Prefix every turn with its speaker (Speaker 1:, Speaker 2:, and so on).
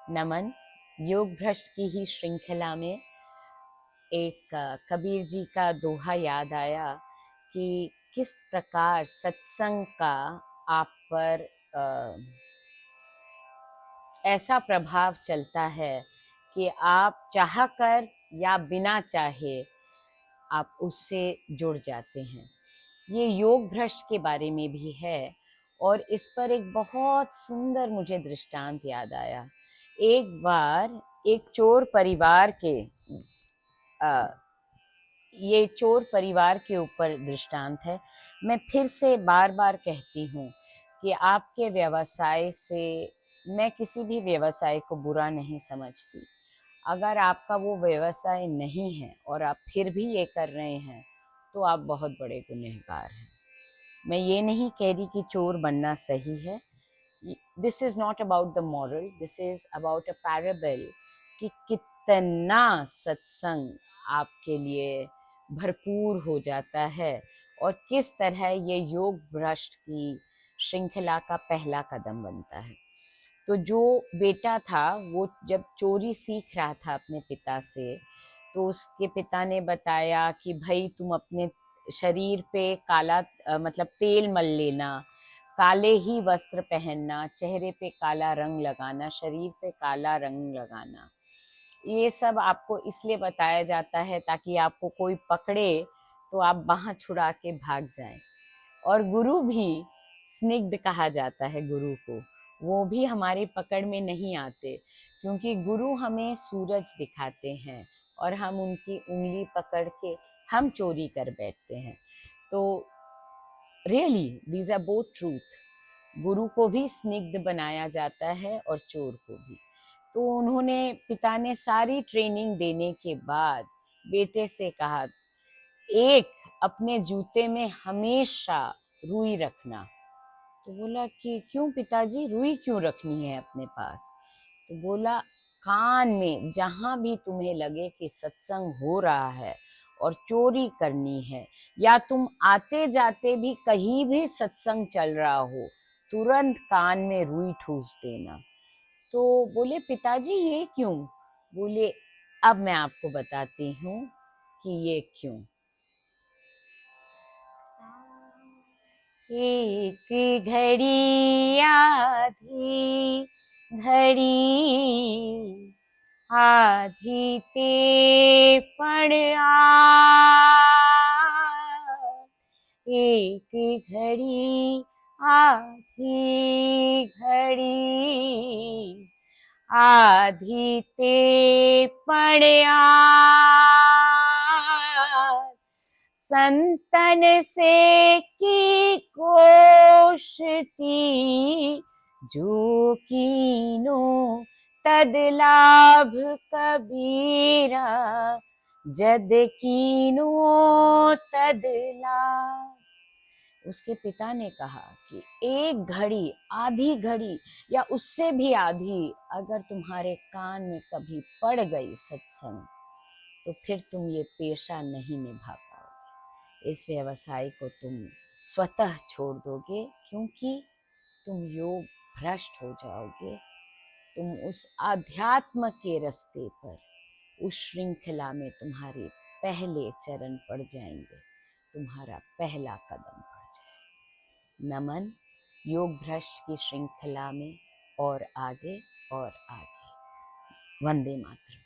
Speaker 1: नमन। योग भ्रष्ट की ही श्रृंखला में एक कबीर जी का दोहा याद आया कि किस प्रकार सत्संग का आप पर ऐसा प्रभाव चलता है कि आप चाह कर या बिना चाहे आप उससे जुड़ जाते हैं। ये योग भ्रष्ट के बारे में भी है और इस पर एक बहुत सुंदर मुझे दृष्टांत याद आया। एक बार एक चोर परिवार के ये चोर परिवार के ऊपर दृष्टांत है। मैं फिर से बार बार कहती हूँ कि आपके व्यवसाय से, मैं किसी भी व्यवसाय को बुरा नहीं समझती। अगर आपका वो व्यवसाय नहीं है और आप फिर भी ये कर रहे हैं तो आप बहुत बड़े गुनहगार हैं। मैं ये नहीं कह रही कि चोर बनना सही है। This is not about the moral, this is about a parable कि कितना सत्संग आपके लिए भरपूर हो जाता है और किस तरह ये योग भ्रष्ट की श्रृंखला का पहला कदम बनता है। तो जो बेटा था वो जब चोरी सीख रहा था अपने पिता से, तो उसके पिता ने बताया कि भाई तुम अपने शरीर पे काला मतलब तेल मल लेना, काले ही वस्त्र पहनना, चेहरे पे काला रंग लगाना, शरीर पे काला रंग लगाना। ये सब आपको इसलिए बताया जाता है ताकि आपको कोई पकड़े तो आप बाँह छुड़ा के भाग जाएं। और गुरु भी स्निग्ध कहा जाता है गुरु को, वो भी हमारी पकड़ में नहीं आते क्योंकि गुरु हमें सूरज दिखाते हैं और हम उनकी उंगली पकड़ के हम चोरी कर बैठते हैं। तो really these are both truth. गुरु को भी स्निग्ध बनाया जाता है और चोर को भी। तो उन्होंने, पिता ने सारी ट्रेनिंग देने के बाद बेटे से कहा, एक अपने जूते में हमेशा रुई रखना। तो बोला कि क्यों पिताजी, रुई क्यों रखनी है अपने पास? तो बोला कान में जहाँ भी तुम्हें लगे कि सत्संग हो रहा है और चोरी करनी है, या तुम आते जाते भी कहीं भी सत्संग चल रहा हो, तुरंत कान में रुई ठूस देना। तो बोले पिताजी ये क्यों? बोले अब मैं आपको बताती हूँ कि ये क्यों। एक घड़ी आधी घड़ी, आधी ते पण एक घड़ी आधी घड़ी, आधी ते पण संतन से की कोष्टी, जो कीनो तद लाभ कबीरा, जद कीनो तद लाभ। उसके पिता ने कहा कि एक घड़ी, आधी घड़ी या उससे भी आधी अगर तुम्हारे कान में कभी पड़ गई सत्संग, तो फिर तुम ये पेशा नहीं निभा पाओगे। इस व्यवसाय को तुम स्वतः छोड़ दोगे क्योंकि तुम योग भ्रष्ट हो जाओगे। तुम उस आध्यात्म के रास्ते पर, उस श्रृंखला में तुम्हारे पहले चरण पड़ जाएंगे, तुम्हारा पहला कदम पड़ जाएगा। नमन। योग भ्रष्ट की श्रृंखला में और आगे और आगे। वंदे मातरम।